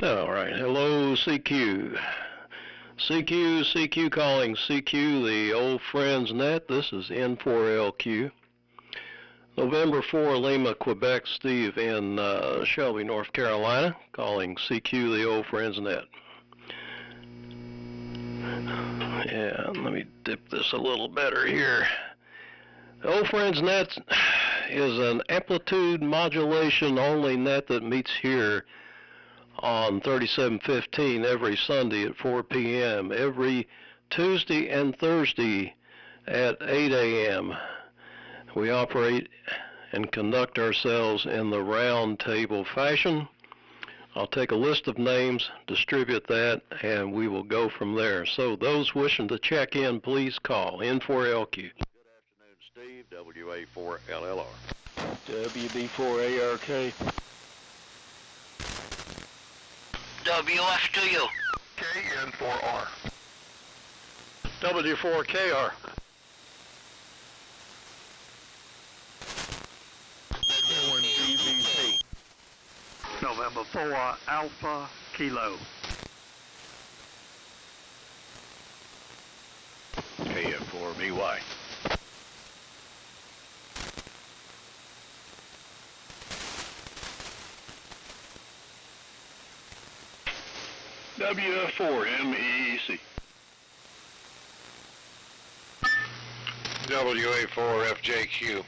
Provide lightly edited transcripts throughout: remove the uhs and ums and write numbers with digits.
All right. Hello, CQ. CQ calling CQ, the old friends net. This is N4LQ. November 4, Lima, Quebec, Steve in Shelby, North Carolina, calling CQ, the old friends net. And let me dip this a little better here. The old friends net is an amplitude modulation only net that meets here on 3715 every Sunday at 4 p.m., every Tuesday and Thursday at 8 a.m. We operate and conduct ourselves in the round table fashion. I'll take a list of names, distribute that, and we will go from there. So those wishing to check in, please call N4LQ. Good afternoon, Steve, WA4LLR. WB4ARK. WF2U. KN4R. W4KR. K1VVC. November 4 Alpha Kilo. KF4BY. WF4MEEC. WA4FJQ.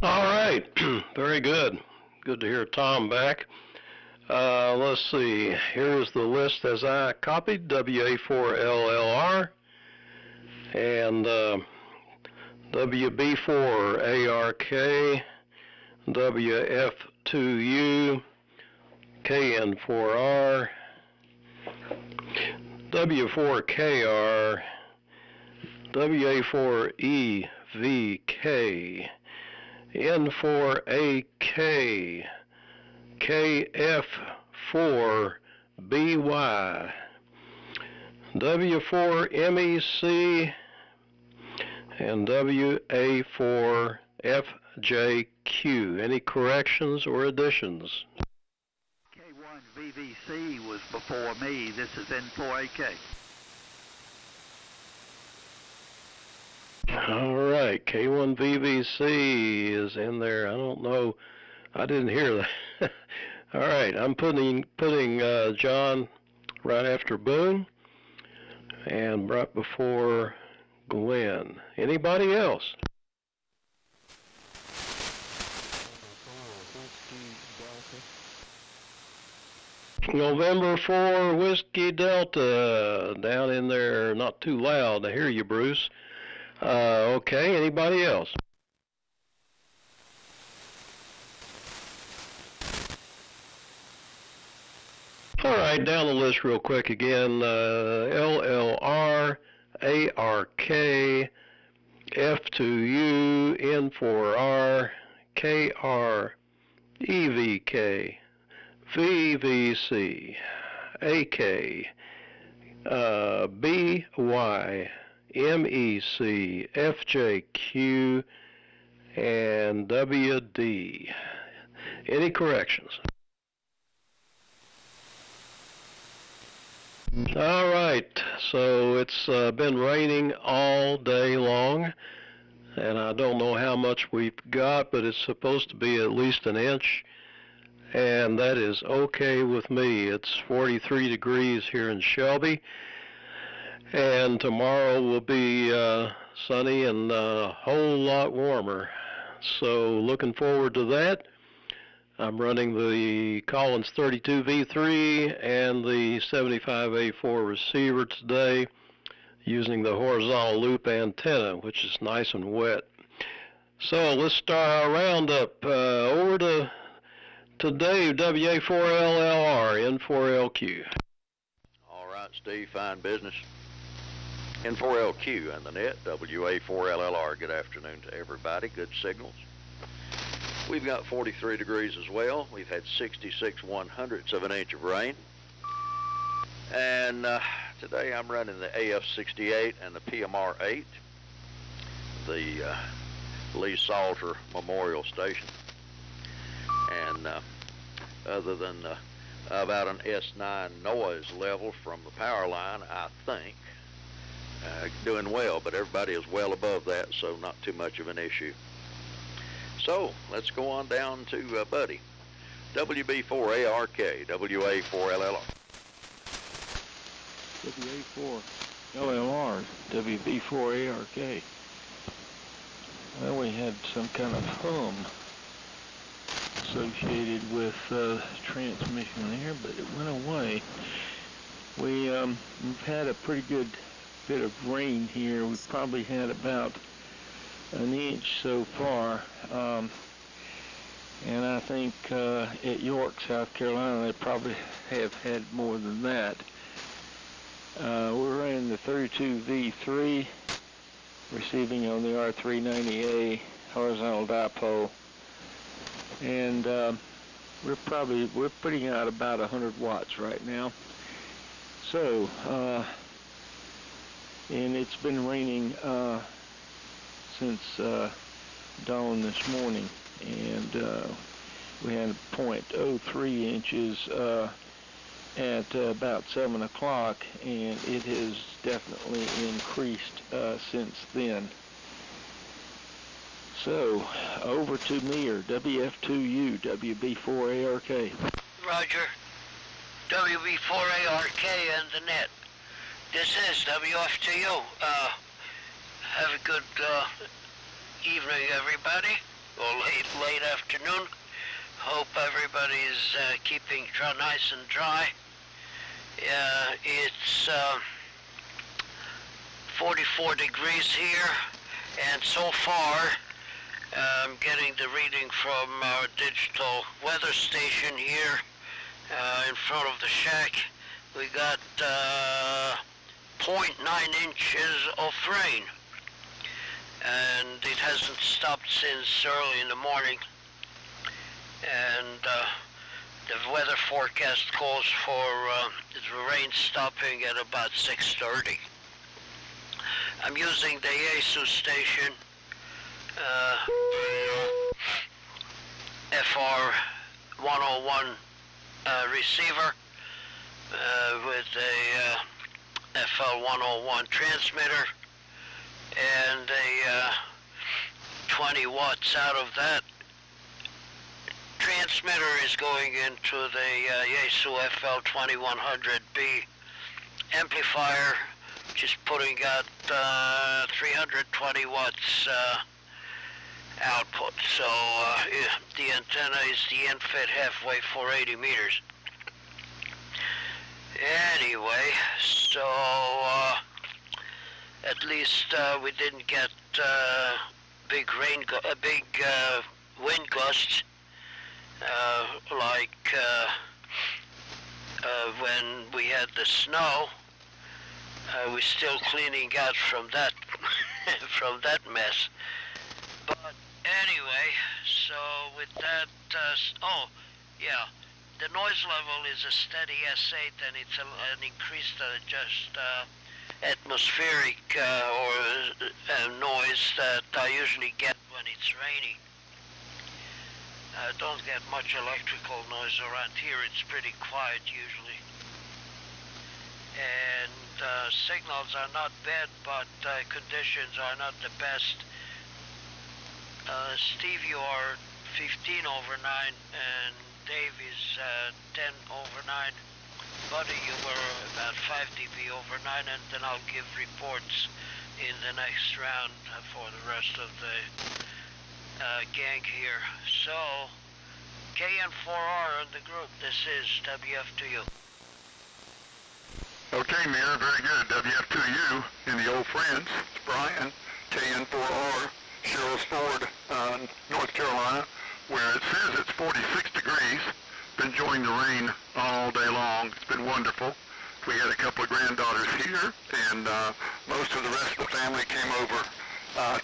All right, very good. Good to hear Tom back. Let's see, here's the list as I copied, WA4LLR and WB4ARK, WF2U, KN4R, W4KR, WA4EVK, N4AK, KF4BY, W4MEC, and WA4FJQ. Any corrections or additions? K1VVC was before me. This is N4AK. All right, K1VVC is in there. I don't know. I didn't hear that. All right, I'm putting John right after Boone and right before Glenn. Anybody else? November 4 Whiskey Delta down in there, not too loud. I hear you, Bruce. Okay, anybody else? All right, down the list real quick again. LLR, ARK, F2U, N4R, KR, EVK, VVC, AK, BY, MEC, FJQ, and WD. Any corrections? All right, so it's been raining all day long, and I don't know how much we've got, but it's supposed to be at least an inch, and that is okay with me. It's 43 degrees here in Shelby, and tomorrow will be sunny and a whole lot warmer. So looking forward to that. I'm running the Collins 32V3 and the 75A4 receiver today using the horizontal loop antenna, which is nice and wet. So let's start our roundup. Over to Dave, WA4LLR, N4LQ. All right, Steve, fine business. N4LQ and the net, WA4LLR. Good afternoon to everybody. Good signals. We've got 43 degrees as well. We've had 66 1/100ths of an inch of rain. And today I'm running the AF68 and the PMR8, the Lee Salter Memorial Station. And other than about an S9 noise level from the power line, I think, doing well, but everybody is well above that, so not too much of an issue. So let's go on down to Buddy. WB4ARK, WA4LLR. WA4LLR, WB4ARK. Well, we had some kind of hum associated with transmission there, but it went away. We've had a pretty good bit of rain here. We've probably had about an inch so far, and I think at York, South Carolina, they probably have had more than that. We're running the 32V3, receiving on the R390A horizontal dipole, and we're putting out about 100 watts right now. So, and it's been raining since dawn this morning, and we had 0.03 inches at about 7 o'clock, and it has definitely increased since then. So, over to me, or WF2U, WB4ARK. Roger. WB4ARK and the net. This is WF2U. Have a good evening, everybody, or late afternoon. Hope everybody's keeping nice and dry. It's 44 degrees here, and so far I'm getting the reading from our digital weather station here in front of the shack. We got 0.9 inches of rain, and it hasn't stopped since early in the morning. And the weather forecast calls for the rain stopping at about 6:30. I'm using the Yaesu station, FR 101 receiver with a FL 101 transmitter, and a 20 watts out of that transmitter is going into the Yaesu FL 2100B amplifier, which is putting out 320 watts output. So the antenna is the infit halfway for 80 meters. Anyway, so at least we didn't get big wind gusts like when we had the snow. We're still cleaning out from that from that mess. But anyway, so with that, oh yeah, the noise level is a steady S8, and it's an increased just atmospheric noise that I usually get when it's raining. I don't get much electrical noise around here. It's pretty quiet usually. And signals are not bad, but conditions are not the best. Steve, you are 15 over 9, and Dave is 10 over 9. Buddy, you were about 5 dB over 9, and then I'll give reports in the next round for the rest of the gang here. So, KN4R on the group, this is WF2U. Okay, Mayor, very good. WF2U in the old friends. It's Brian, KN4R, Sherrills Ford, North Carolina, where it says it's 46 degrees. Been enjoying the rain all day long. It's been wonderful. We had a couple of granddaughters here, and most of the rest of the family came over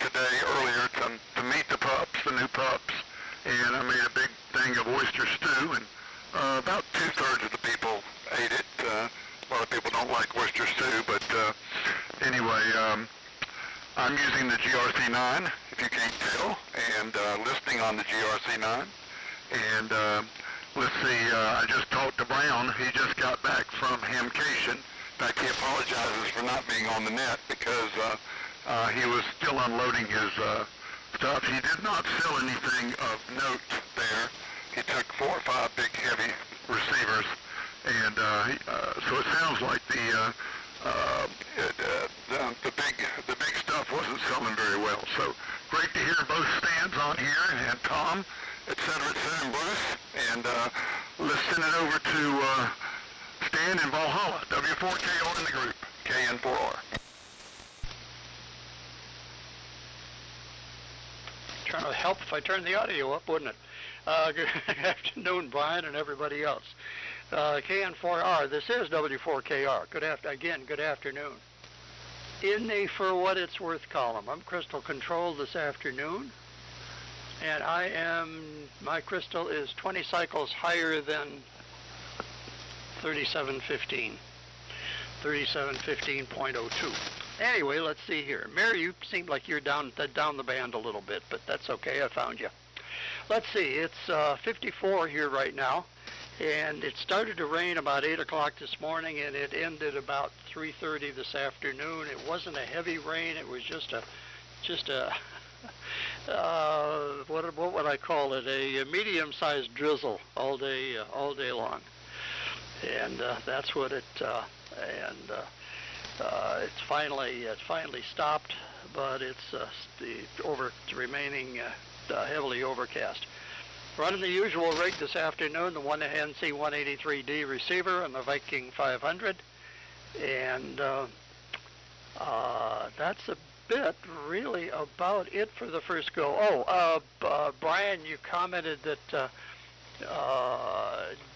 today earlier to meet the pups, the new pups, and I made a big thing of oyster stew, and about 2/3 of the people ate it. A lot of people don't like oyster stew, but anyway, I'm using the GRC9, if you can't tell, and listening on the GRC9. And let's see, I just talked to Brown. He just got back from Hamcation. In fact, he apologizes for not being on the net because he was still unloading his stuff. He did not sell anything of note there. He took 4 or 5 big, heavy receivers, and so it sounds like the big stuff wasn't selling very well. So great to hear both Stans on here, and Tom, et cetera, and Bruce. And let's send it over to Stan in Valhalla, W4KR in the group, KN4R. Trying to help if I turn the audio up, wouldn't it? Good afternoon, Brian and everybody else. KN4R, this is W4KR. Good afternoon. In the For What It's Worth column, I'm crystal controlled this afternoon, and my crystal is 20 cycles higher than 3715, 3715.02. Anyway, let's see here. Mary, you seem like you're down the band a little bit, but that's okay. I found you. Let's see. It's 54 here right now, and it started to rain about 8 o'clock this morning, and it ended about 3:30 this afternoon. It wasn't a heavy rain. It was just a what would I call it? A medium-sized drizzle all day long, and that's what it. It's finally stopped, but it's remaining heavily overcast. Running the usual rig this afternoon, the NC 183D receiver and the Viking 500, and that's a bit really about it for the first go. Brian, you commented that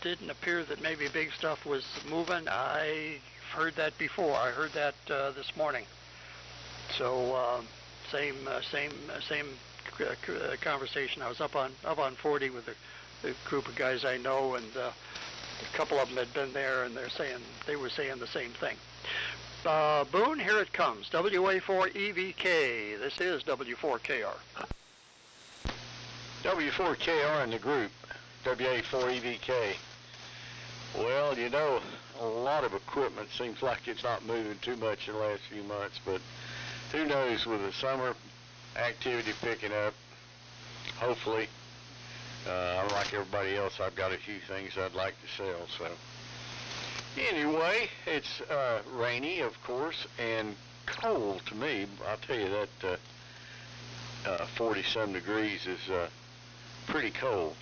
didn't appear that maybe big stuff was moving. I heard that before. I heard that this morning. So same conversation. I was up on 40 with a group of guys I know, and a couple of them had been there, and they were saying the same thing. Boone, here it comes. WA4EVK. This is W4KR. W4KR in the group. WA4EVK. Well, you know, a lot of equipment seems like it's not moving too much in the last few months, but who knows, with the summer activity picking up, hopefully, like everybody else, I've got a few things I'd like to sell. So anyway, it's rainy, of course, and cold to me. I'll tell you that 40-some degrees is pretty cold.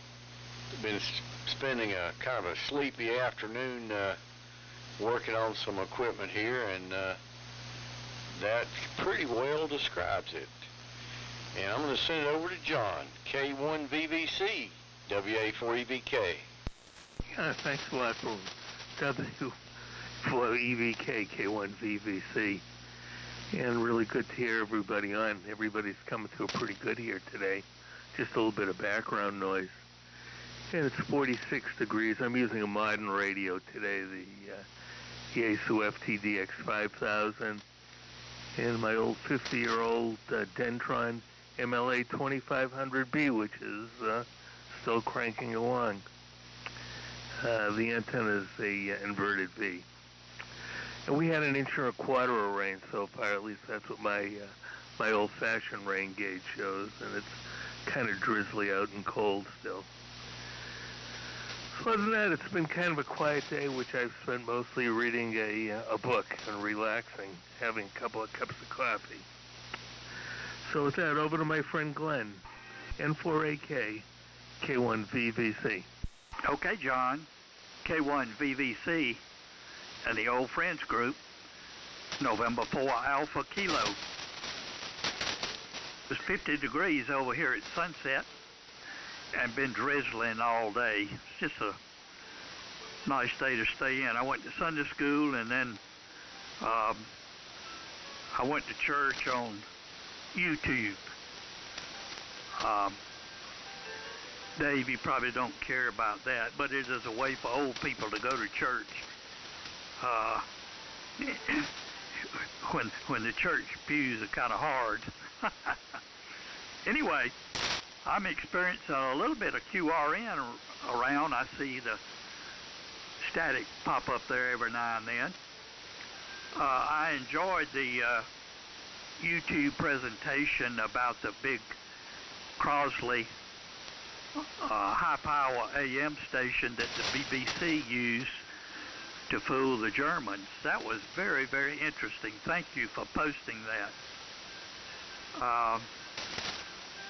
Been spending a kind of a sleepy afternoon working on some equipment here, and that pretty well describes it. And I'm going to send it over to John, K1VVC, WA4EVK. Yeah, thanks a lot for W4EVK, K1VVC. And really good to hear everybody on. Everybody's coming through pretty good here today. Just a little bit of background noise. And it's 46 degrees. I'm using a modern radio today, the Yaesu FTDX 5000, and my old 50-year-old Dentron MLA 2500B, which is still cranking along. The antenna is a inverted V. And we had an 1.25 inch of rain so far. At least that's what my old-fashioned rain gauge shows, and it's kind of drizzly out and cold still. So other than that, it's been kind of a quiet day, which I've spent mostly reading a book and relaxing, having a couple of cups of coffee. So with that, over to my friend Glenn, N4AK, K1VVC. Okay, John, K1VVC and the Old Friends Group, November 4 Alpha Kilo. It's 50 degrees over here at sunset and been drizzling all day. It's just a nice day to stay in. I went to Sunday school, and then I went to church on YouTube. Dave, you probably don't care about that, but it is a way for old people to go to church. uh, when the church pews are kind of hard. Anyway, I'm experiencing a little bit of QRN around. I see the static pop up there every now and then. I enjoyed the YouTube presentation about the big Crosley high-power AM station that the BBC used to fool the Germans. That was very, very interesting. Thank you for posting that.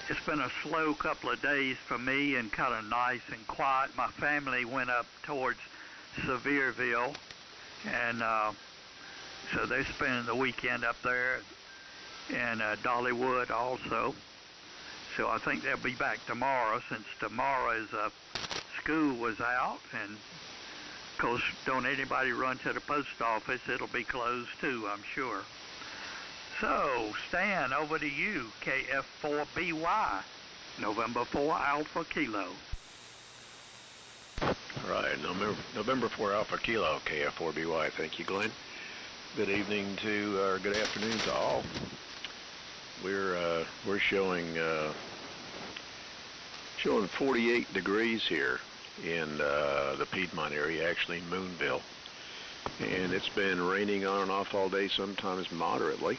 It's been a slow couple of days for me and kind of nice and quiet. My family went up towards Sevierville, and so they're spending the weekend up there, and Dollywood also. So I think they'll be back tomorrow, since tomorrow's school was out, and of course, don't anybody run to the post office. It'll be closed too, I'm sure. So, Stan, over to you, KF4BY, November 4 Alpha Kilo. Right, November 4 Alpha Kilo, KF4BY. Thank you, Glenn. Good evening to, or good afternoon to all. We're showing 48 degrees here in the Piedmont area, actually Moonville, and it's been raining on and off all day, sometimes moderately,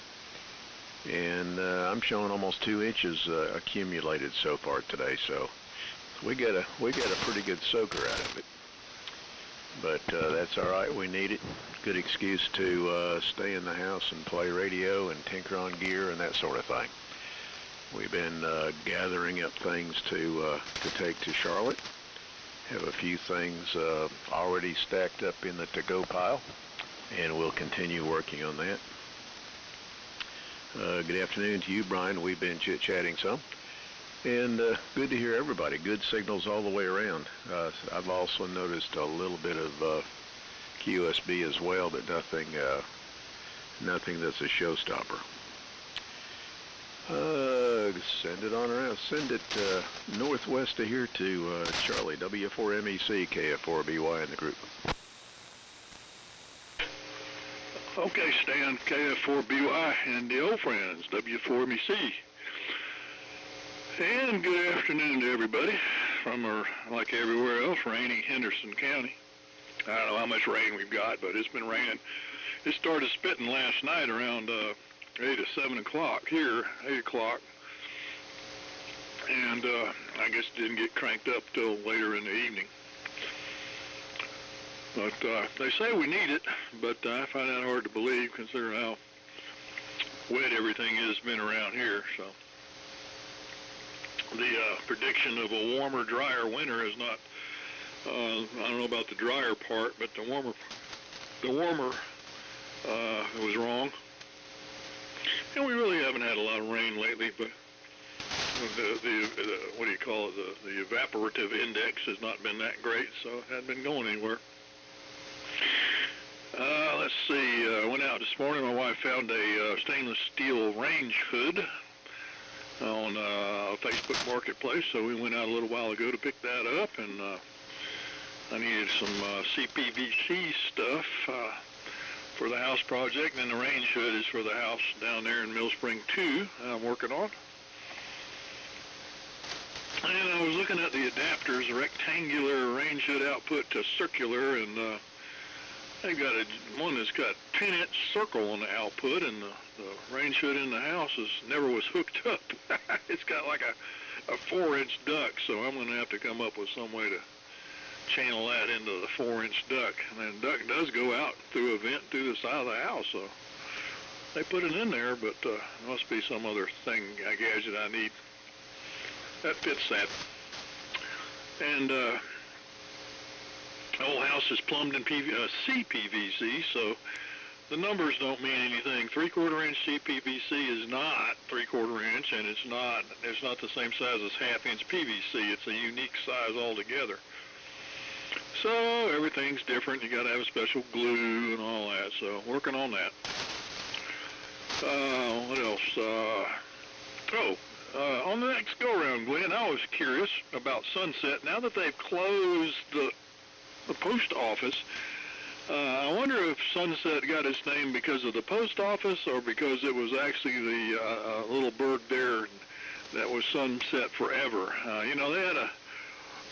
and I'm showing almost 2 inches accumulated so far today. So we get a pretty good soaker out of it, but that's all right. We need it. Good excuse to stay in the house and play radio and tinker on gear and that sort of thing. We've been gathering up things to take to Charlotte. Have a few things already stacked up in the to-go pile, and we'll continue working on that. Good afternoon to you, Brian. We've been chit-chatting some, and good to hear everybody. Good signals all the way around. I've also noticed a little bit of QSB as well, but nothing that's a showstopper. Send it on around. Send it northwest of here to Charlie, W4MEC, KF4BY in the group. Okay, Stan, KF4BY and the old friends, W4MEC. And good afternoon to everybody from our, like everywhere else, rainy Henderson County. I don't know how much rain we've got, but it's been raining. It started spitting last night around 8 or 7 o'clock here, 8 o'clock. And I guess it didn't get cranked up till later in the evening. But they say we need it, but I find that hard to believe considering how wet everything has been around here. So the prediction of a warmer, drier winter is not, I don't know about the drier part, but the warmer was wrong. And we really haven't had a lot of rain lately, but the what do you call it, the evaporative index has not been that great, so it hadn't been going anywhere. Let's see, I went out this morning. My wife found a stainless steel range hood on Facebook Marketplace, so we went out a little while ago to pick that up, and I needed some CPVC stuff for the house project, and then the range hood is for the house down there in Mill Spring 2 I'm working on. And I was looking at the adapters, the rectangular range hood output to circular, and they've got one that's got 10-inch circle on the output, and the range hood in the house never was hooked up. It's got like a 4-inch duct, so I'm going to have to come up with some way to channel that into the 4-inch duct. And the duct does go out through a vent through the side of the house, so they put it in there, but there must be some other thing, a gadget I need that fits that. And the whole house is plumbed in CPVC, so the numbers don't mean anything. 3/4 inch CPVC is not 3/4 inch, and it's not the same size as 1/2 inch PVC. It's a unique size altogether. So everything's different. You got to have a special glue and all that. So working on that. What else? On the next go-around, Glenn, I was curious about Sunset. Now that they've closed the post office, I wonder if Sunset got its name because of the post office or because it was actually the little bird there that was Sunset Forever. You know, they had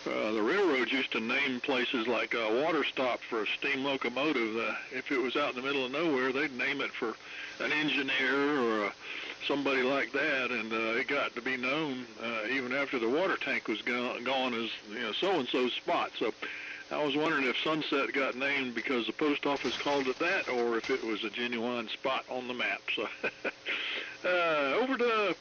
the railroads used to name places like Water Stop for a steam locomotive. If it was out in the middle of nowhere, they'd name it for an engineer or somebody like that, and it got to be known even after the water tank was gone as, you know, so-and-so spot. So I was wondering if Sunset got named because the post office called it that, or if it was a genuine spot on the map. So over to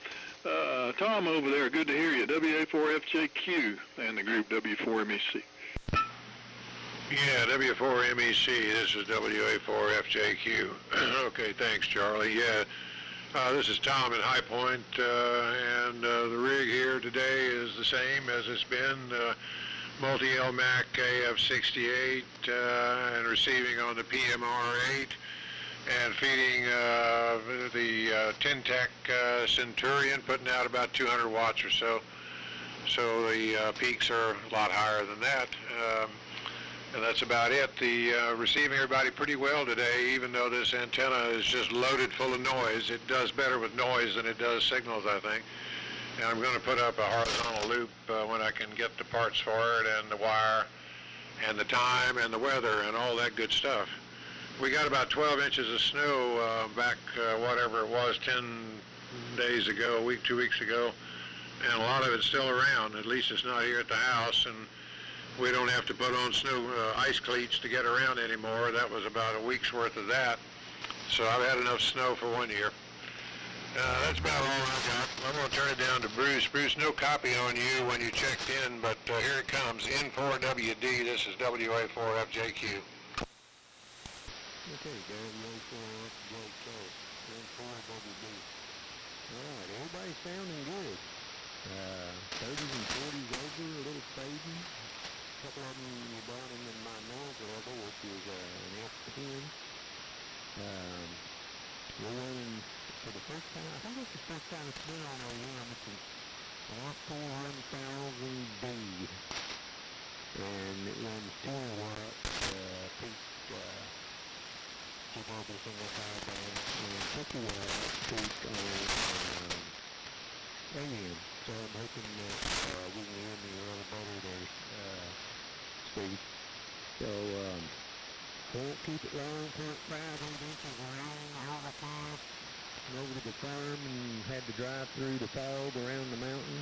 Tom over there. Good to hear you. WA4FJQ and the group W4MEC. Yeah, W4MEC. This is WA4FJQ. Okay, thanks, Charlie. Yeah, this is Tom at High Point, and the rig here today is the same as it's been. Multi-LMAC AF68 and receiving on the PMR8 and feeding the Tintec Centurion, putting out about 200 watts or so. So the peaks are a lot higher than that. And that's about it. The receiving everybody pretty well today, even though this antenna is just loaded full of noise. It does better with noise than it does signals, I think. And I'm going to put up a horizontal loop when I can get the parts for it, and the wire, and the time, and the weather, and all that good stuff. We got about 12 inches of snow back, whatever it was, 10 days ago, 2 weeks ago, and a lot of it's still around. At least it's not here at the house, and we don't have to put on snow ice cleats to get around anymore. That was about a week's worth of that. So I've had enough snow for 1 year. That's about all I got. I'm going to turn it down to Bruce. Bruce, no copy on you when you checked in, but here it comes. N4WD, this is WA4FJQ. Okay, WA4FJQ, N4WD. All right, everybody's sounding good. 30s and 40s over, a little fading. A couple of them you're down in my noise level, which is an F10. We're running for the first time. I think it's the first time it's been on AM. It's an R41000B, and it runs 2 watt peak T-Mobile single sideband and 50 watt peak on AM. So I'm hoping that we can hear me a little better there, Steve. So won't keep it long. 5 inches of rain all the time. Over to the farm and had to drive through the fog around the mountain.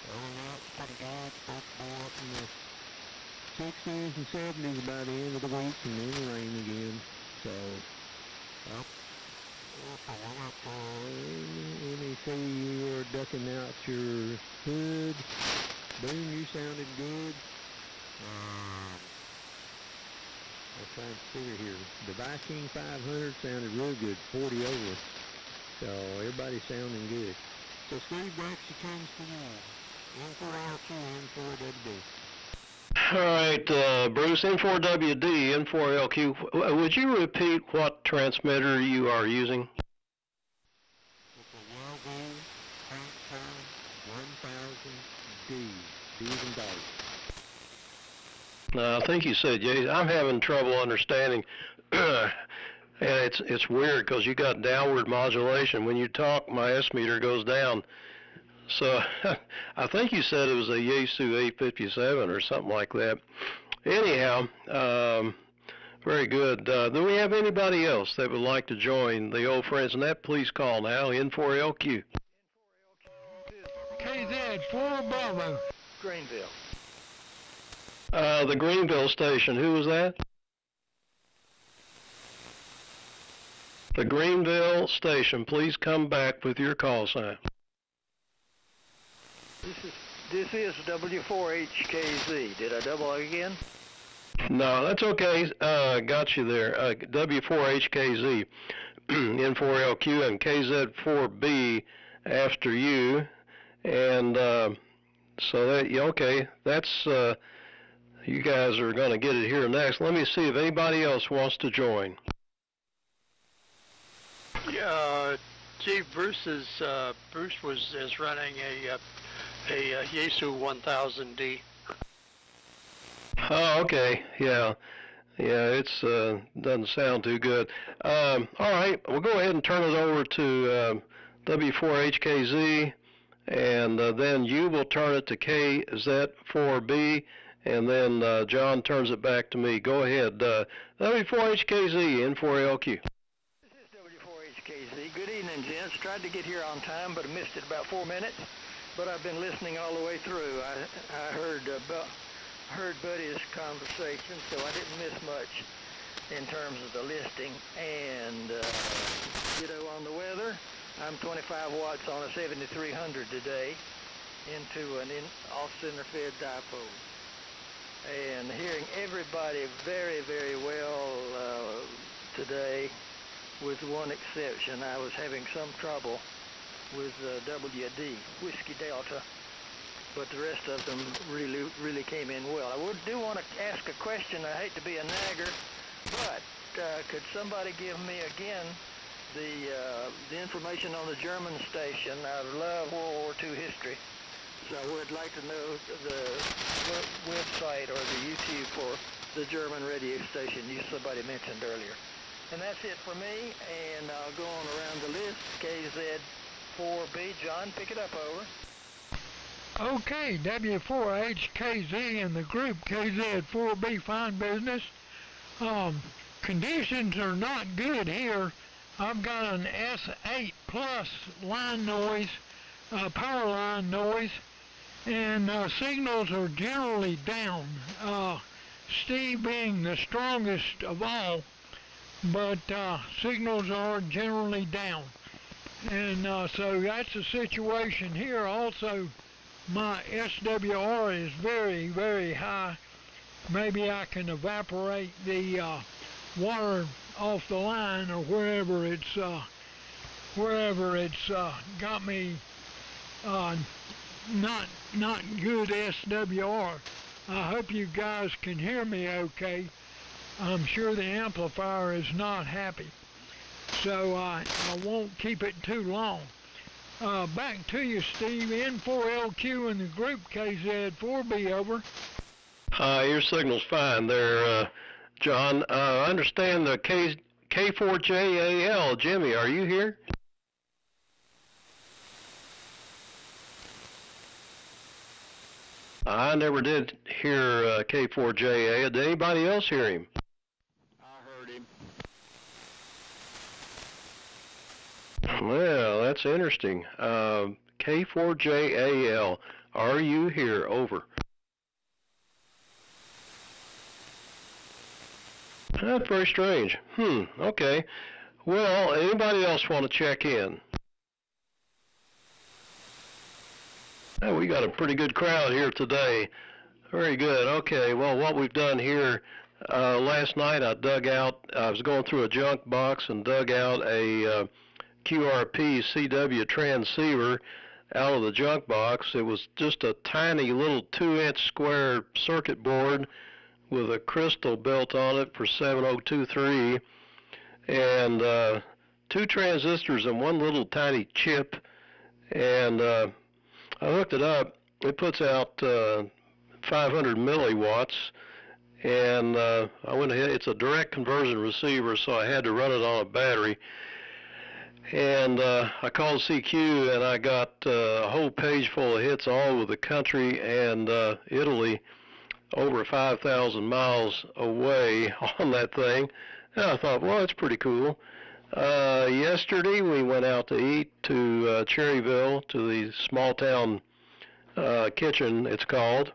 Going out pretty good, supposed to be up in the 60s and 70s by the end of the week, and then rain again. So, let me see, you are ducking out your hood. Boom, you sounded good. I'm trying to figure here. The Viking 500 sounded real good, 40 over. So everybody's sounding good. So Steve, Braxy comes to you. N4LQ, N4WD. All right, Bruce, N4WD, N4LQ. Would you repeat what transmitter you are using? It's a Yelvin 1000D. D as in dog. I think you said, yeah. I'm having trouble understanding, and it's weird because you got downward modulation. When you talk, my S meter goes down. So I think you said it was a Yaesu 857 or something like that. Anyhow, very good. Do we have anybody else that would like to join the old friends? And that, please call now, N4LQ. KZ, 4 Bravo. Greenville. The Greenville station, who was that? The Greenville station, please come back with your call sign. This is W4HKZ. Did I double again? No, that's okay. Got you there. W4HKZ, N4LQ, and KZ4B after you. And so that, okay, that's, you guys are going to get it here next. Let me see if anybody else wants to join. Chief, Bruce is running a Yaesu 1000D. Oh, okay. Yeah. Yeah, it's doesn't sound too good. All right, we'll go ahead and turn it over to W4HKZ, and then you will turn it to KZ4B, and then John turns it back to me. Go ahead. W4HKZ, N4LQ. This is W4HKZ. Good evening, gents. Tried to get here on time, but I missed it about 4 minutes. But I've been listening all the way through. I heard Buddy's conversation, so I didn't miss much in terms of the listing. And on the weather, I'm 25 watts on a 7300 today into an off-center fed dipole. And hearing everybody very, very well today, with one exception. I was having some trouble with WD, Whiskey Delta, but the rest of them really came in well. I do want to ask a question. I hate to be a nagger, but could somebody give me again the information on the German station? I love World War II history, so I would like to know the website or the YouTube for the German radio station somebody mentioned earlier. And that's it for me, and I'll go on around the list. KZ4B, John, pick it up, over. Okay, W4HKZ and the group KZ4B, fine business. Conditions are not good here. I've got an S8 plus line noise, power line noise, and signals are generally down. Steve being the strongest of all, but signals are generally down. And so that's the situation here. Also, my SWR is very, very high. Maybe I can evaporate the water off the line or wherever it's got me not good SWR. I hope you guys can hear me okay. I'm sure the amplifier is not happy, so I won't keep it too long. Back to you, Steve. N4LQ and the group KZ4B, over. Your signal's fine there, John. I understand the K4JAL. Jimmy, are you here? I never did hear K4JA. Did anybody else hear him? I heard him. Well, that's interesting. K4JAL, are you here? Over. That's very strange. Okay. Well, anybody else want to check in? Oh, we got a pretty good crowd here today. Very good. Okay, well, what we've done here, last night I was going through a junk box and dug out a QRP CW transceiver out of the junk box. It was just a tiny little 2-inch square circuit board with a crystal built on it for 7023, and 2 transistors and one little tiny chip. And I looked it up. It puts out 500 milliwatts, and I went ahead. It's a direct conversion receiver, so I had to run it on a battery. And I called CQ, and I got a whole page full of hits all over the country and Italy, over 5,000 miles away on that thing. And I thought, well, that's pretty cool. Yesterday we went out to eat to Cherryville, to the small town kitchen, it's called,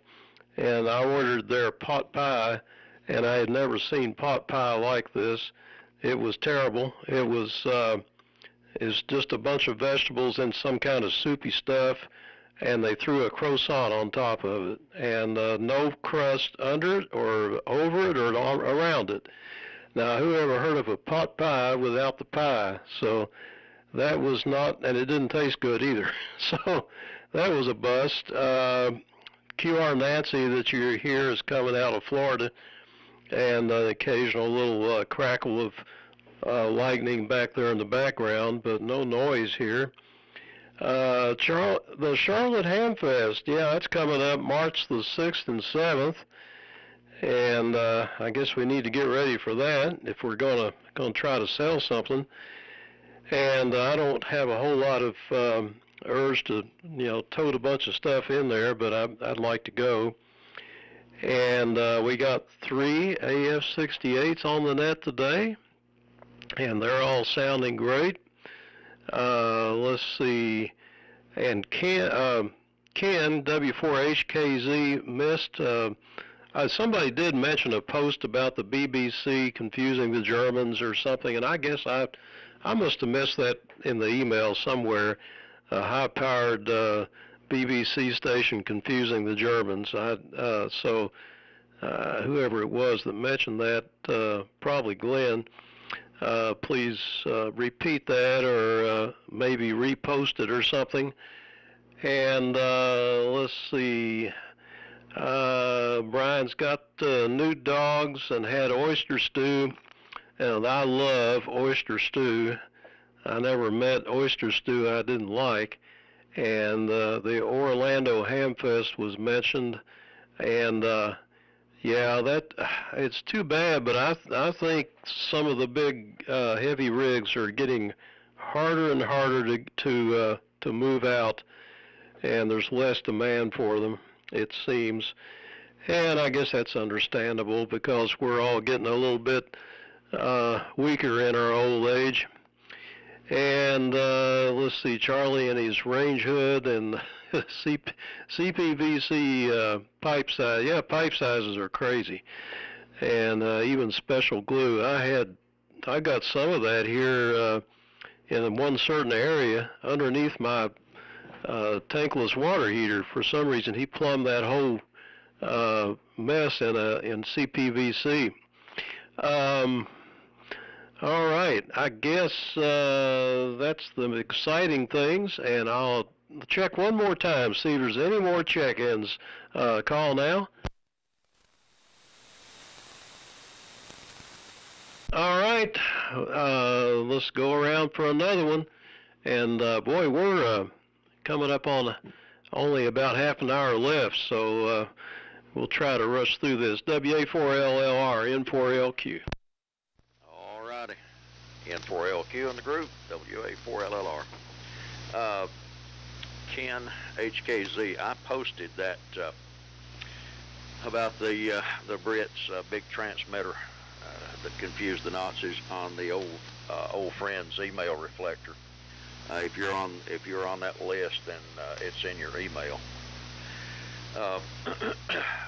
and I ordered their pot pie, and I had never seen pot pie like this. It was terrible. It's just a bunch of vegetables and some kind of soupy stuff, and they threw a croissant on top of it, and no crust under it or over it or around it. Now, who ever heard of a pot pie without the pie? So that was not, and it didn't taste good either. So that was a bust. QR Nancy that you hear is coming out of Florida, and an occasional little crackle of lightning back there in the background, but no noise here. The Charlotte Hamfest, yeah, that's coming up March the 6th and 7th. and I guess we need to get ready for that if we're gonna try to sell something. And I don't have a whole lot of urge to tote a bunch of stuff in there, but I'd like to go. And we got 3 AF68s on the net today, and they're all sounding great. Let's see, and Ken W4HKZ missed. Somebody did mention a post about the BBC confusing the Germans or something, and I guess I must have missed that in the email somewhere. A high-powered BBC station confusing the Germans. So whoever it was that mentioned that, probably Glenn, please repeat that or maybe repost it or something. And let's see. Brian's got new dogs and had oyster stew, and I love oyster stew. I never met oyster stew I didn't like. And the Orlando Hamfest was mentioned, and yeah, it's too bad, but I think some of the big heavy rigs are getting harder and harder to move out, and there's less demand for them, it seems. And I guess that's understandable because we're all getting a little bit weaker in our old age. And let's see, Charlie and his range hood and CPVC pipe size. Yeah, pipe sizes are crazy, and even special glue. I got some of that here in one certain area underneath my tankless water heater. For some reason, he plumbed that whole mess in CPVC. All right, I guess that's the exciting things, and I'll check one more time, see if there's any more check-ins. Call now. All right, let's go around for another one. And boy, we're coming up on only about half an hour left, so we'll try to rush through this. WA4LLR, N4LQ. N4LQ in the group, WA4LLR. Ken HKZ, I posted that about the Brits' big transmitter that confused the Nazis on the old friend's email reflector. If you're on that list, then it's in your email.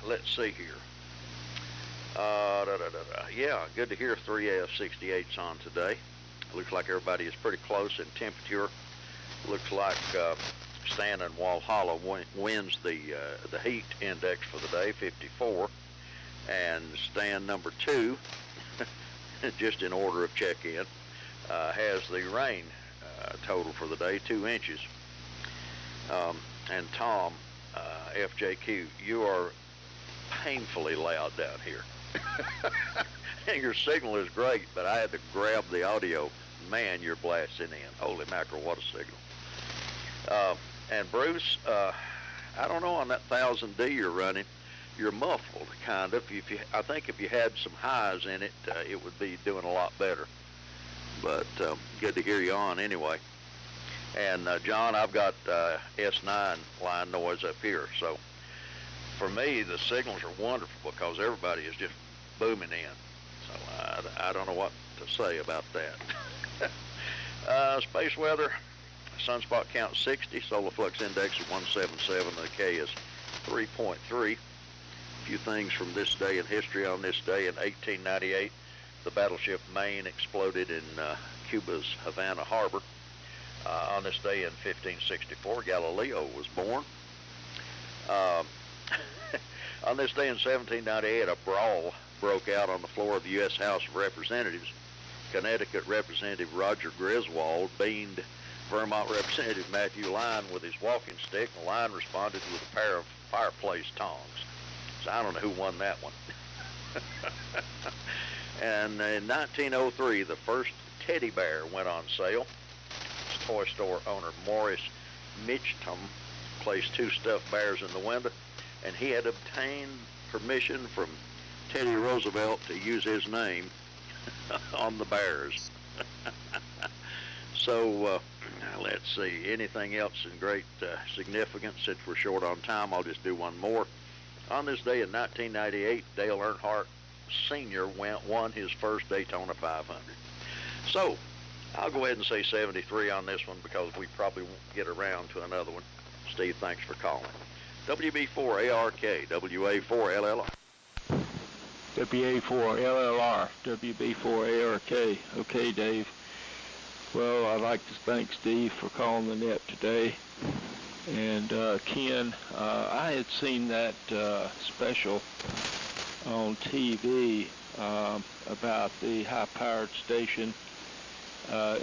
Let's see here. Yeah, good to hear 3 AF68s on today. Looks like everybody is pretty close in temperature. Looks like Stan and Walhalla wins the heat index for the day, 54. And Stan number 2, just in order of check-in, has the rain total for the day, 2 inches. And Tom, FJQ, you are painfully loud down here. And your signal is great, but I had to grab the audio. Man, you're blasting in. Holy mackerel, what a signal. And Bruce, I don't know, on that 1000D you're running, you're muffled, kind of. I think if you had some highs in it, it would be doing a lot better. But good to hear you on anyway. And John, I've got S9 line noise up here, so for me, the signals are wonderful because everybody is just booming in. So I don't know what to say about that. Space weather, sunspot count 60, solar flux index is 177, the K is 3.3. A few things from this day in history. On this day in 1898, the battleship Maine exploded in Cuba's Havana Harbor. On this day in 1564, Galileo was born. On this day in 1798, a brawl broke out on the floor of the U.S. House of Representatives. Connecticut Representative Roger Griswold beamed Vermont Representative Matthew Lyon with his walking stick, and Lyon responded with a pair of fireplace tongs. So I don't know who won that one. And in 1903, the first teddy bear went on sale. Toy store owner Morris Mitchum placed 2 stuffed bears in the window, and he had obtained permission from Teddy Roosevelt to use his name on the Bears. So let's see, anything else in great significance? Since we're short on time, I'll just do one more. On this day in 1998, Dale Earnhardt Sr. won his first Daytona 500. So I'll go ahead and say 73 on this one because we probably won't get around to another one. Steve, thanks for calling. WB4ARK, WA4LLR. WA4LLR, WB4ARK. Okay, Dave. Well, I'd like to thank Steve for calling the net today. And Ken, I had seen that special on TV about the high-powered station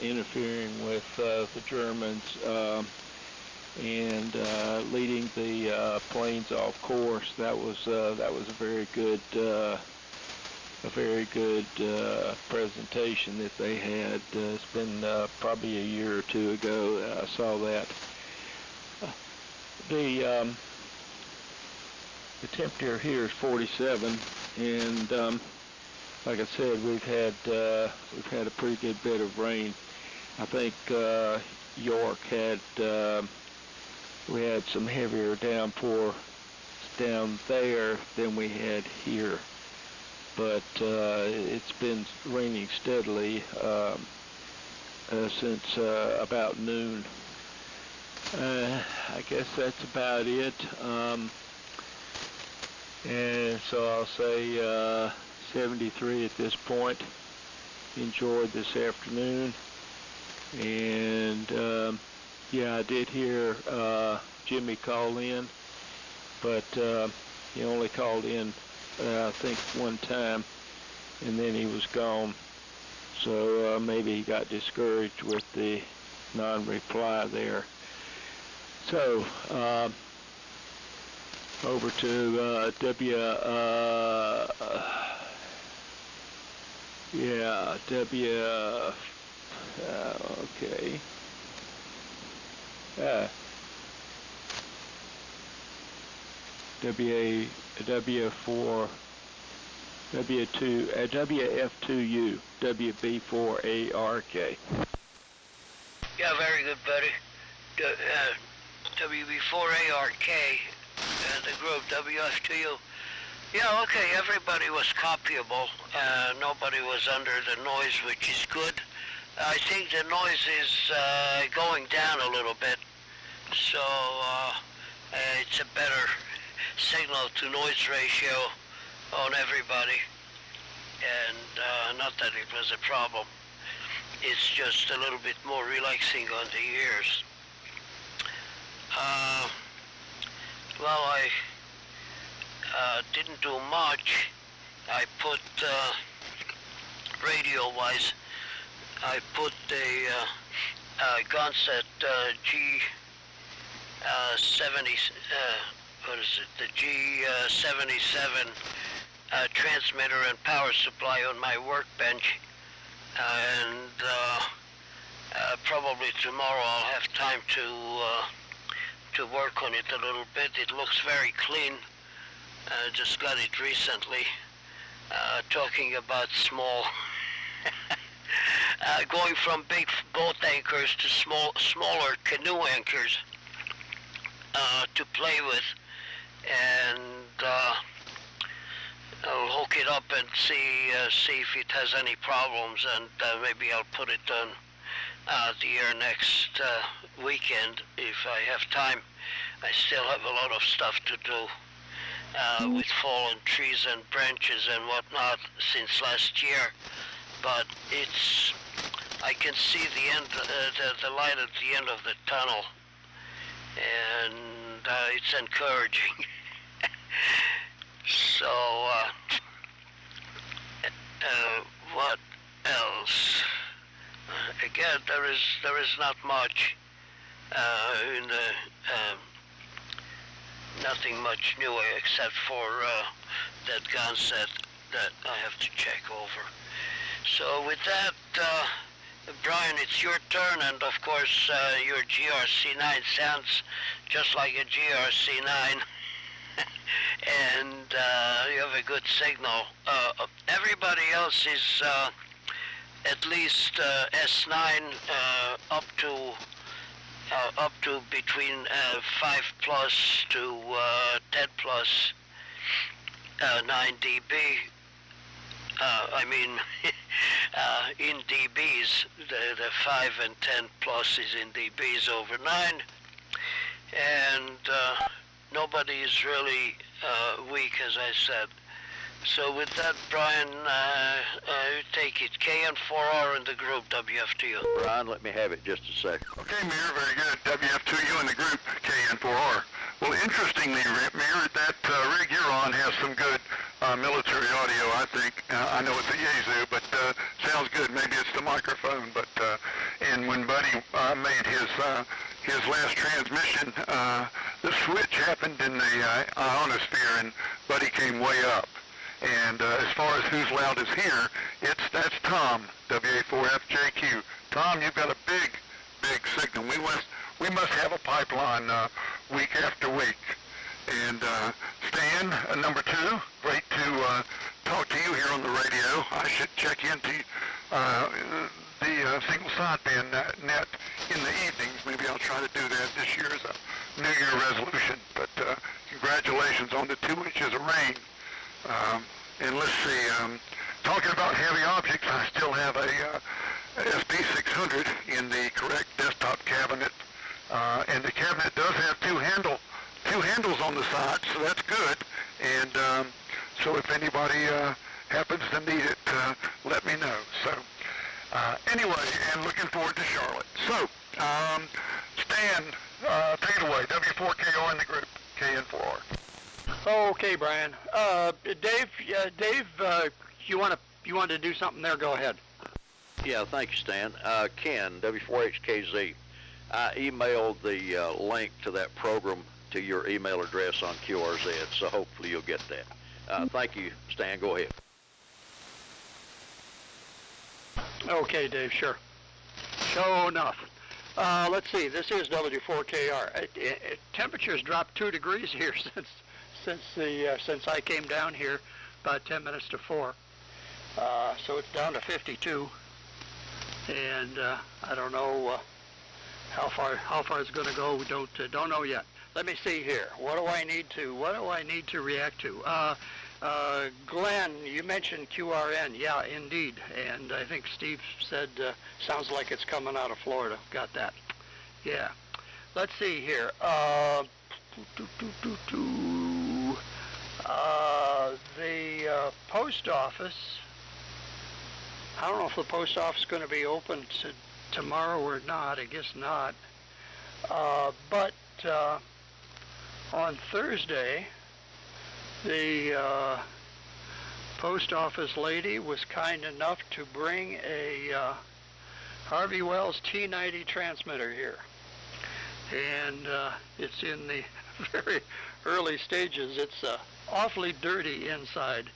interfering with the Germans and leading the planes off course. That was a very good presentation that they had. It's been probably a year or two ago that I saw that. The temperature here is 47, and like I said, we've had a pretty good bit of rain. I think York had we had some heavier downpour down there than we had here, but it's been raining steadily since about noon. I guess that's about it. And so I'll say 73 at this point. Enjoyed this afternoon. And yeah, I did hear Jimmy call in, but he only called in I think one time, and then he was gone. So maybe he got discouraged with the non-reply there. So over to okay. WF2U, WB4ARK. Yeah, very good, buddy. WB4ARK and the group WF2U. Yeah, okay, everybody was copyable. Nobody was under the noise, which is good. I think the noise is going down a little bit, so it's a better signal to noise ratio on everybody, and not that it was a problem. It's just a little bit more relaxing on the ears. Well, I didn't do much. I put, radio-wise, I put the Gunset G70, what is it, the G77 transmitter and power supply on my workbench, and probably tomorrow I'll have time to work on it a little bit. It looks very clean. Just got it recently. Talking about small, going from big boat anchors to smaller canoe anchors to play with, and I'll hook it up and see if it has any problems, and maybe I'll put it on the air next weekend if I have time. I still have a lot of stuff to do with fallen trees and branches and whatnot since last year, but I can see the end, the light at the end of the tunnel, and it's encouraging. So what else? Again, there is not much in the nothing much new except for that Gunset that I have to check over. So with that, Brian, it's your turn, and of course your GRC9 sounds just like a GRC9. and you have a good signal. Everybody else is at least S9 up to between 5 plus to 10 plus 9 dB. I mean, in dBs, the 5 and 10 plus is in dBs over 9, and nobody is really weak, as I said. So with that, Brian, take it. KN4R in the group, WF2U. Brian, let me have it just a second. Okay, Mayor, very good. WF2U in the group, KN4R. Well, interestingly, Mayor, that rig you're on has some good military audio, I think. I know it's a Yaesu, but sounds good. Maybe it's the microphone. But and when Buddy made his last transmission, the switch happened in the ionosphere, and Buddy came way up. And as far as who's loudest here, that's Tom, WA4FJQ. Tom, you've got a big signal. We must have a pipeline week after week. And Stan, number 2, great to talk to you here on the radio. I should check into the single sideband net in the evenings. Maybe I'll try to do that this year as a New Year resolution. But congratulations on the 2 inches of rain. And let's see, talking about heavy objects, I still have a SP600 in the correct desktop cabinet, and the cabinet does have two handles on the side, so that's good. And so if anybody happens to need it, let me know. So anyway, and looking forward to Charlotte. So Stan, take it away. W4KR in the group, KN4R. Okay, Brian. Dave, you want to do something there? Go ahead. Yeah, thank you, Stan. Ken, W4HKZ. I emailed the link to that program to your email address on QRZ, so hopefully you'll get that. Thank you, Stan. Go ahead. Okay, Dave, sure. Sure enough. Let's see. This is W4KR. Temperatures dropped 2 degrees here since I came down here about 10 minutes to 4. So it's down to 52, and I don't know how far it's going to go. We don't know yet. Let me see here. What do I need to react to? Glenn, you mentioned QRN. Yeah, indeed. And I think Steve said sounds like it's coming out of Florida. Got that? Yeah. Let's see here. The post office. I don't know if the post office is going to be open tomorrow or not. I guess not. But on Thursday, the post office lady was kind enough to bring a Harvey Wells T90 transmitter here. And it's in the very early stages. It's awfully dirty inside,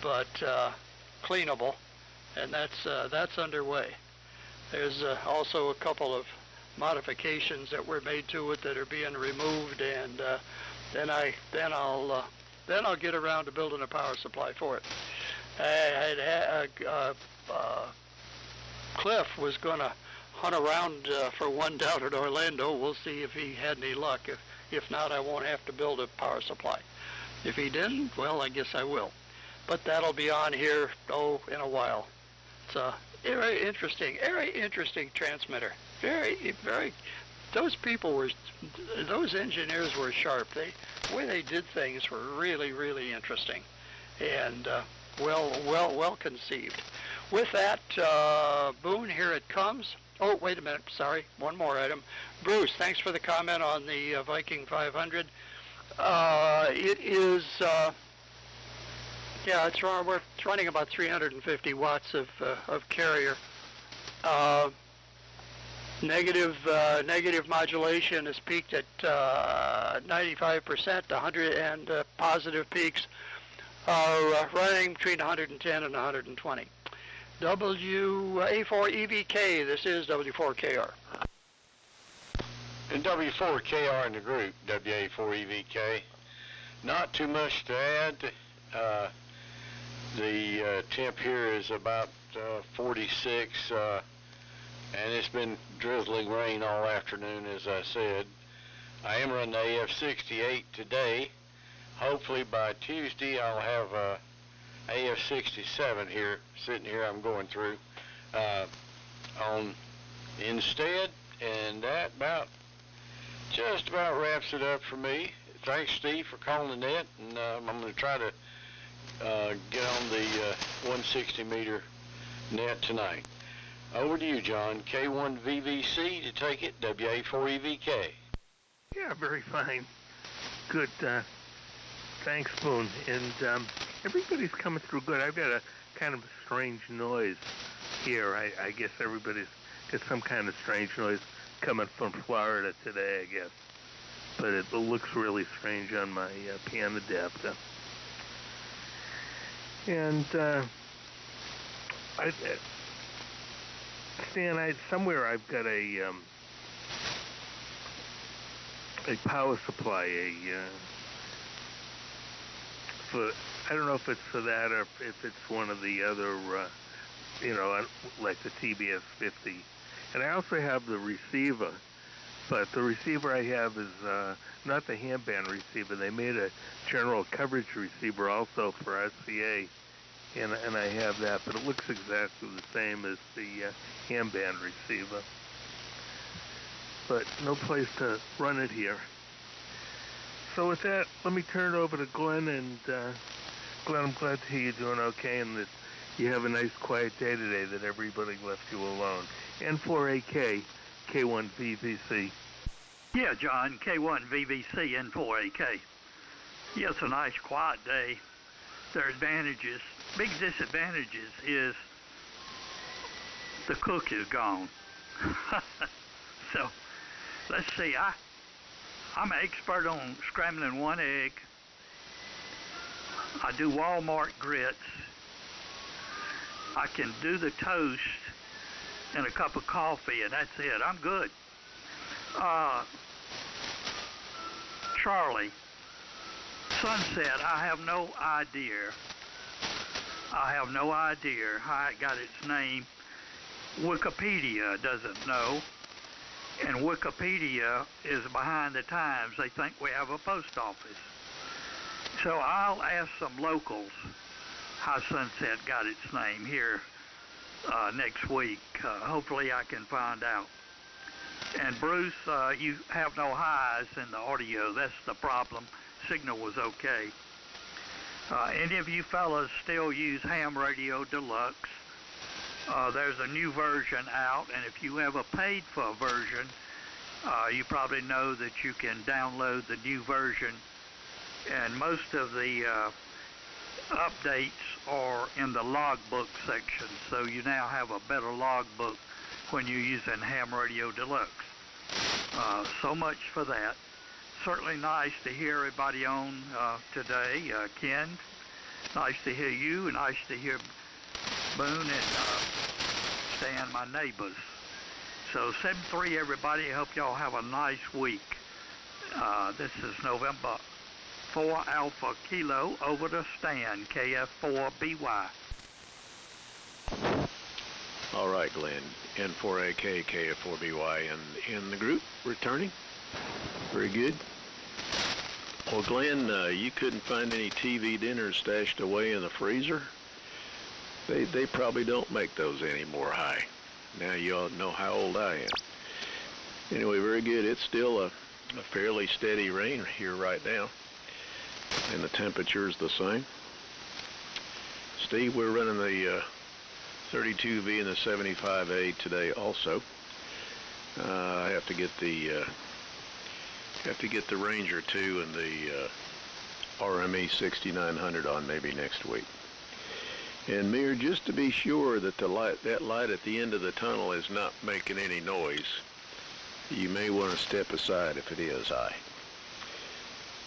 but cleanable, and that's underway. There's also a couple of modifications that were made to it that are being removed, and then I'll get around to building a power supply for it. Cliff was going to hunt around for one down at Orlando. We'll see if he had any luck. If not, I won't have to build a power supply. If he didn't, well, I guess I will. But that'll be on here, in a while. It's a very interesting transmitter. Those engineers were sharp. The way they did things were really, really interesting, and well conceived. With that, Boone, here it comes. Oh, wait a minute. Sorry, one more item. Bruce, thanks for the comment on the Viking 500. It is, we're running about 350 watts of carrier. Negative modulation is peaked at 95%. 100 and positive peaks are running between 110 and 120. WA4EVK, this is W4KR. And W4KR in the group, WA4EVK. Not too much to add. The temp here is about 46, and it's been drizzling rain all afternoon, as I said. I am running the AF68 today. Hopefully by Tuesday I'll have a AF67 here, sitting here I'm going through on instead, and that just about wraps it up for me. Thanks, Steve, for calling the net, and I'm going to try to get on the 160 meter net tonight. Over to you, John. K1VVC to take it, WA4EVK. Yeah, very fine. Good. Thanks, Boone. And everybody's coming through good. I've got a kind of a strange noise here. I guess everybody's got some kind of strange noise coming from Florida today, I guess. But it looks really strange on my pan adapter. And Stan, somewhere I've got a power supply, I don't know if it's for that or if it's one of the other, like the TBS 50. And I also have the receiver, but the receiver I have is not the handband receiver. They made a general coverage receiver also for RCA, and I have that, but it looks exactly the same as the handband receiver. But no place to run it here. So with that, let me turn it over to Glenn, and Glenn, I'm glad to hear you're doing okay and that you have a nice quiet day today, that everybody left you alone. N4AK, K1VVC. Yeah, John, K1VVC, N4AK. Yeah, it's a nice quiet day. There are advantages. Big disadvantages is the cook is gone. So, let's see, I'm an expert on scrambling one egg. I do Walmart grits. I can do the toast and a cup of coffee, and that's it. I'm good. Charlie, sunset, I have no idea. How it got its name. Wikipedia doesn't know. And Wikipedia is behind the times. They think we have a post office. So I'll ask some locals how sunset got its name here next week. Hopefully I can find out. And Bruce, you have no highs in the audio. That's the problem. Signal was okay. Any of you fellas still use Ham Radio Deluxe? There's a new version out, and if you have a paid-for version, you probably know that you can download the new version, and most of the updates are in the logbook section, so you now have a better logbook when you're using Ham Radio Deluxe. So much for that. Certainly nice to hear everybody on today. Ken, nice to hear you, and nice to hear Boone and Stan, my neighbors. So 7-3, everybody. I hope y'all have a nice week. This is November 4 Alpha Kilo over to Stan, KF4BY. All right, Glenn. N4AK, KF4BY, and in the group returning. Very good. Well, Glenn, you couldn't find any TV dinners stashed away in the freezer? They probably don't make those anymore, Hi. Now you all know how old I am. Anyway, very good. It's still a fairly steady rain here right now, and the temperature's the same. Steve, we're running the 32V and the 75A today also. I have to get the Ranger 2 and the RME 6900 on maybe next week. And Mir, just to be sure that that light at the end of the tunnel is not making any noise, you may want to step aside if it is.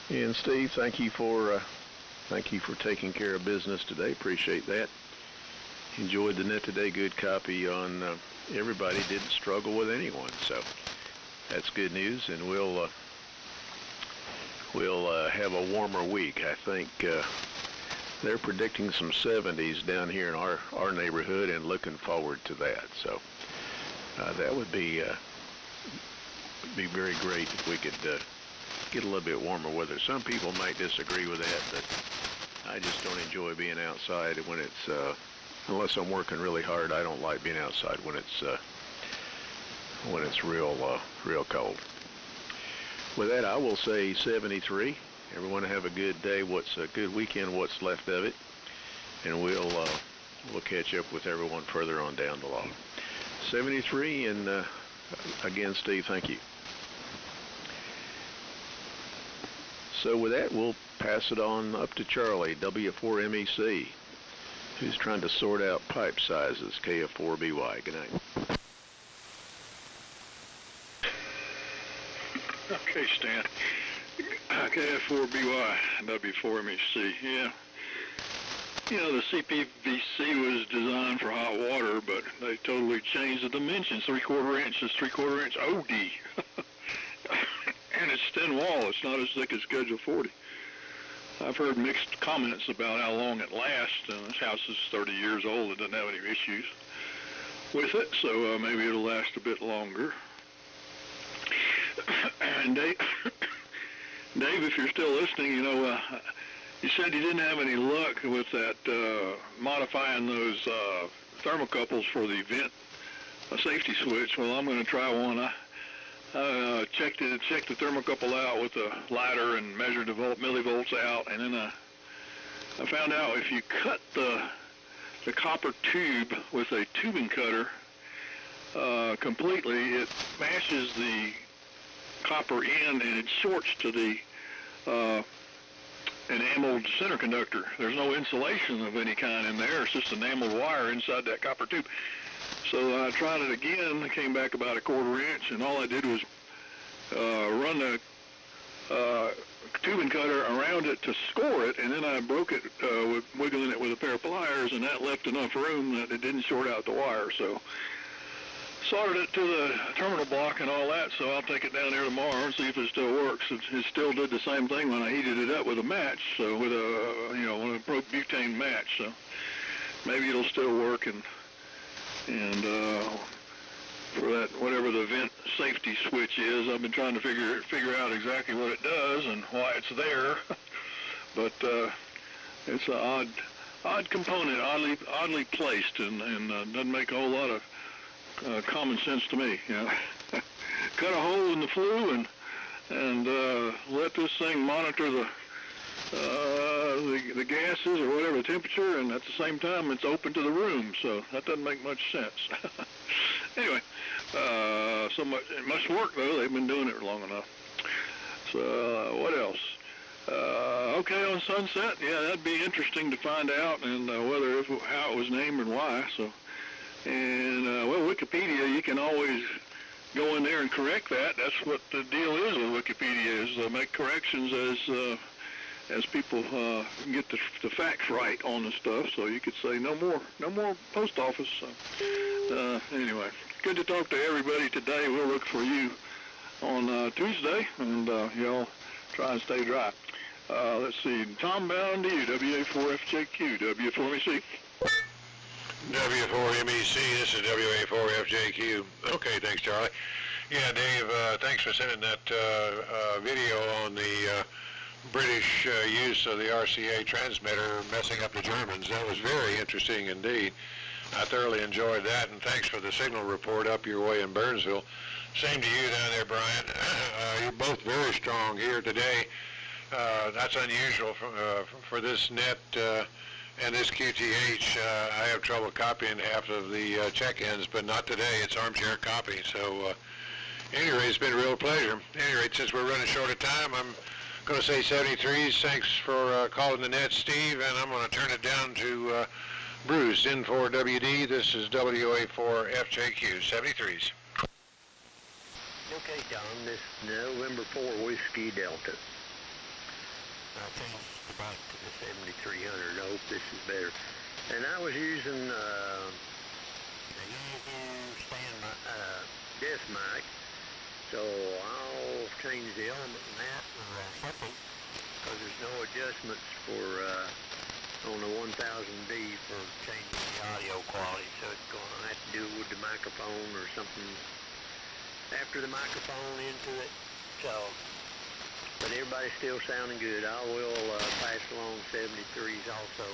And Steve, thank you for taking care of business today. Appreciate that. Enjoyed the net today. Good copy on everybody. Didn't struggle with anyone, so that's good news. And we'll have a warmer week. I think they're predicting some 70s down here in our neighborhood, and looking forward to that. So that would be very great if we could get a little bit warmer weather. Some people might disagree with that, but I just don't enjoy being outside when it's unless I'm working really hard. I don't like being outside when it's real cold. With that, I will say 73. Everyone have a good day. What's a good weekend? What's left of it? And we'll catch up with everyone further on down the line. 73, and again, Steve, thank you. So with that, we'll pass it on up to Charlie, W4MEC, who's trying to sort out pipe sizes, KF4BY. Good night. Okay, Stan. KF4BY, W4MEC, yeah. You know, the CPVC was designed for hot water, but they totally changed the dimensions. 3/4 inch is 3/4 inch OD. And it's thin wall. It's not as thick as Schedule 40. I've heard mixed comments about how long it lasts. This house is 30 years old. It doesn't have any issues with it, so maybe it'll last a bit longer. And Dave, if you're still listening, you know, you said you didn't have any luck with that modifying those thermocouples for the vent safety switch. Well, I'm going to try one. I checked the thermocouple out with a lighter and measured the millivolts out, and then I found out if you cut the copper tube with a tubing cutter completely, it mashes the copper in and it shorts to the enameled center conductor. There's no insulation of any kind in there. It's just enameled wire inside that copper tube. So I tried it again, came back about 1/4 inch, and all I did was run the tubing cutter around it to score it, and then I broke it with wiggling it with a pair of pliers, and that left enough room that it didn't short out the wire. So soldered it to the terminal block and all that, so I'll take it down there tomorrow and see if it still works. It still did the same thing when I heated it up with a match, so with a propane match. So maybe it'll still work, and for that, whatever the vent safety switch is, I've been trying to figure out exactly what it does and why it's there. But it's an odd component, oddly placed, and doesn't make a whole lot of common sense to me. You know, cut a hole in the flue and let this thing monitor the gases or whatever the temperature, and at the same time it's open to the room. So that doesn't make much sense. Anyway, it must work though. They've been doing it long enough. So what else? Okay, on Sunset, yeah, that'd be interesting to find out, and how it was named and why. So. And, Wikipedia, you can always go in there and correct that. That's what the deal is with Wikipedia, is make corrections as people get the facts right on the stuff. So you could say no more post office. So, anyway, good to talk to everybody today. We'll look for you on Tuesday, and y'all try and stay dry. Let's see, Tom, bound to you, WA4FJQ, W4MEC. W4MEC, this is WA4FJQ. Okay, thanks, Charlie. Yeah, Dave, thanks for sending that video on the British use of the RCA transmitter messing up the Germans. That was very interesting indeed. I thoroughly enjoyed that, and thanks for the signal report up your way in Burnsville. Same to you down there, Brian. You're both very strong here today. That's unusual for this net. And this QTH, I have trouble copying half of the check-ins, but not today. It's armchair copy. So, anyway, it's been a real pleasure. Anyway, since we're running short of time, I'm going to say 73s. Thanks for calling the net, Steve, and I'm going to turn it down to Bruce, N4WD. This is WA4FJQ, 73s. Okay, Tom, this is November 4 Whiskey Delta. I changed the mic to the 7300. I hope this is better. And I was using a desk mic, So I'll change the element in that or something, because there's no adjustments for on the 1000D for changing the audio quality. So it's going to have to do it with the microphone or something after the microphone into it. So, but everybody's still sounding good. I will pass along 73s also.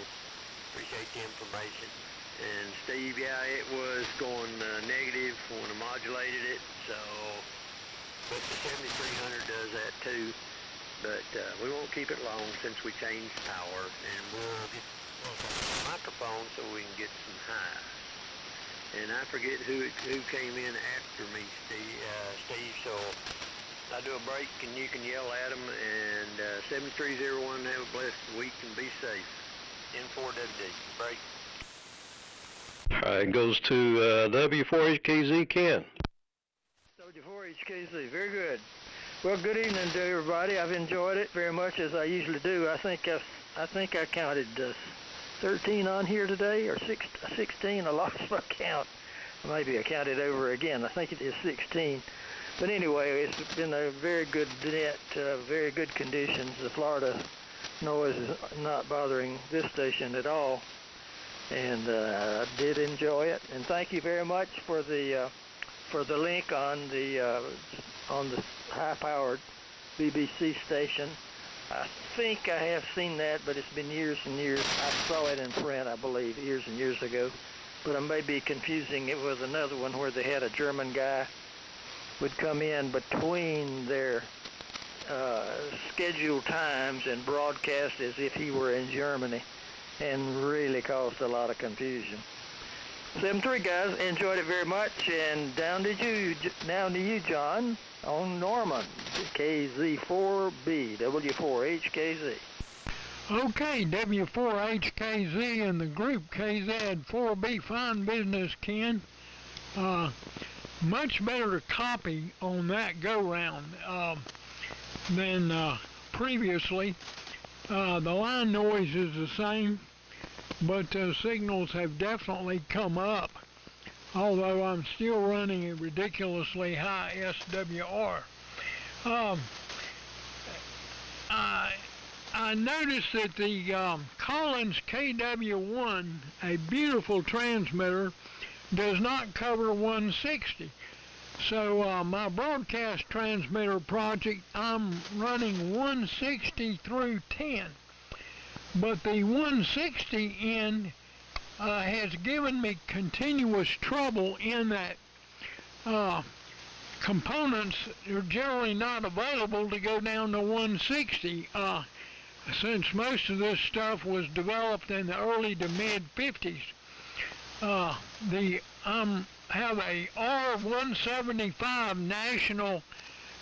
Appreciate the information. And Steve, yeah, it was going negative when I modulated it, so, but the 7300 does that too. But we won't keep it long since we changed power, and we'll get the microphone so we can get some high. And I forget who came in after me, Steve, so I'll do a break and you can yell at them. And 7301, have a blessed week and be safe. N4WD, break. All right, goes to W4HKZ, Ken. W4HKZ, very good. Well, good evening to everybody. I've enjoyed it very much, as I usually do. I think I counted 13 on here today, or 16. I lost my count. Maybe I counted over again. I think it is 16. But anyway, it's been a very good net, very good conditions. The Florida noise is not bothering this station at all, and I did enjoy it. And thank you very much for the link on the high-powered BBC station. I think I have seen that, but it's been years and years. I saw it in print, I believe, years and years ago. But I may be confusing it with another one where they had a German guy would come in between their scheduled times and broadcast as if he were in Germany, and really caused a lot of confusion. 7-3, guys, enjoyed it very much, and down to you, John, on Norman, KZ4B, W4HKZ. Okay, W4HKZ and the group KZ4B, fine business, Ken. Much better copy on that go-round than previously. The line noise is the same, but signals have definitely come up, although I'm still running a ridiculously high SWR. I noticed that the Collins KW1, a beautiful transmitter, does not cover 160. So my broadcast transmitter project, I'm running 160 through 10. But the 160 end has given me continuous trouble in that components are generally not available to go down to 160. Since most of this stuff was developed in the early to mid 50s, have a R175 national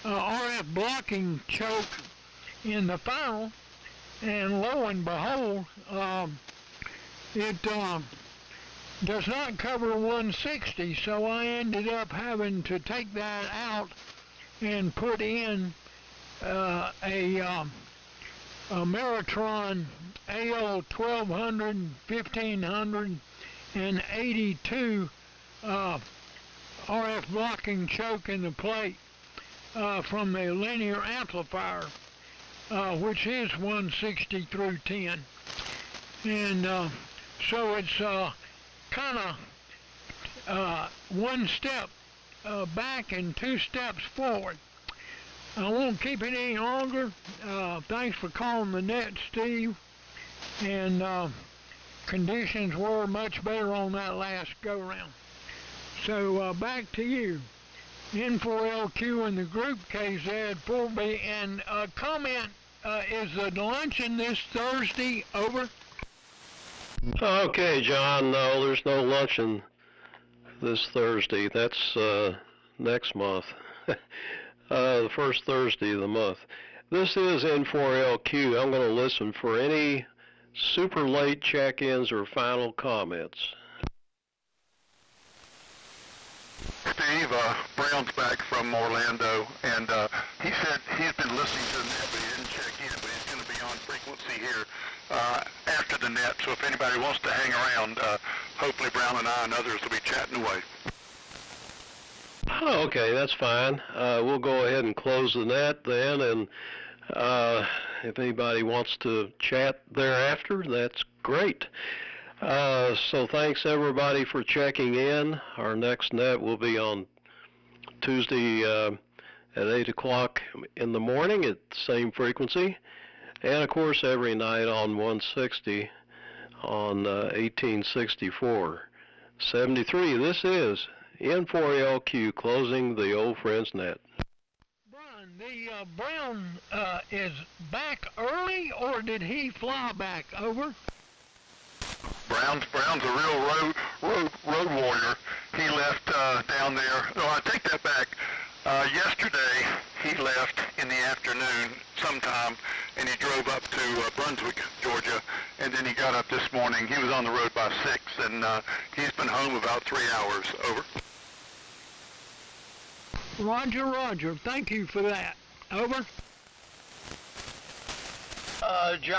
RF blocking choke in the final, and lo and behold, it does not cover 160, so I ended up having to take that out and put in a Meritron AL 1200, 1500, and 82 RF blocking choke in the plate from the linear amplifier, which is 160 through 10. And so it's kind of one step back and 2 steps forward. I won't keep it any longer. Thanks for calling the net, Steve. And conditions were much better on that last go-round. So back to you. N4LQ in the group KZ4B. And comment, is the luncheon this Thursday over? Okay, John, no, there's no luncheon this Thursday. That's next month. The first Thursday of the month. This is N4LQ. I'm going to listen for any super late check-ins or final comments. Steve, Brown's back from Orlando, and he said he's been listening to the net, but he didn't check in, but he's going to be on frequency here after the net, so if anybody wants to hang around, hopefully Brown and I and others will be chatting away. Oh, okay, that's fine. We'll go ahead and close the net then, and if anybody wants to chat thereafter, that's great. So thanks everybody for checking in. Our next net will be on Tuesday at 8 o'clock in the morning at the same frequency, and of course every night on 160 on 1864. 73, this is N4LQ closing the Old Friends Net. Brian, the Brown is back early, or did he fly back? Over. Brown's a real road warrior. He left down there. No, I take that back. Yesterday he left in the afternoon sometime, and he drove up to Brunswick, Georgia, and then he got up this morning. He was on the road by 6, and he's been home about 3 hours. Over. Roger, Roger. Thank you for that. Over. John.